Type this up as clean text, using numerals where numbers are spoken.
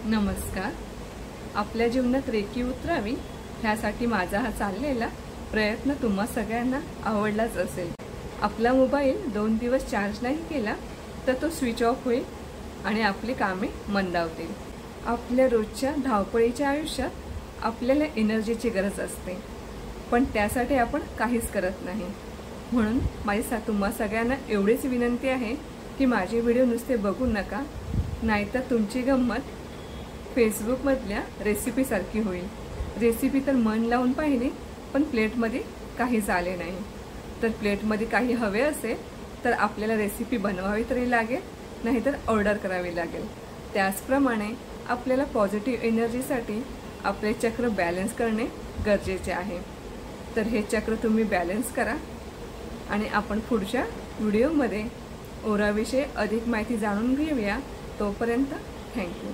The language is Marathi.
नमस्कार। आपल्या जीवनात रेखी उतरावी ह्यासाठी माझा हा चाललेला प्रयत्न तुम्हा सगळ्यांना आवडलाच असेल। आपला मोबाईल 2 दिवस चार्ज नाही केला तर तो स्विच ऑफ होईल आणि आपली कामे मंदावतील। आपल्या रोजच्या धावपळीच्या आयुष्यात आपल्याला एनर्जीची गरज असते, पण त्यासाठी आपण काहीच करत नाही। म्हणून माझी तुम्हा सगळ्यांना एवढीच विनंती आहे की माझे व्हिडिओ नुसते बघू नका, नाहीतर तुमची गंमत फेसबुक मधल्या रेसिपी सारखी होईल। रेसिपी तर मन लावून पाहिली, पण प्लेटमध्ये काहीच आले नाही। तर प्लेटमध्ये काही हवे असेल तर आपल्याला रेसिपी बनवावी तरी लागेल, नाहीतर ऑर्डर करावी लागेल। त्याचप्रमाणे आपल्याला पॉझिटिव्ह एनर्जीसाठी आपले चक्र बॅलन्स करणे गरजेचे आहे। तर हे चक्र तुम्ही बॅलन्स करा आणि आपण पुढच्या व्हिडिओमध्ये ओराविषयी अधिक माहिती जाणून घेऊया। तोपर्यंत थँक्यू।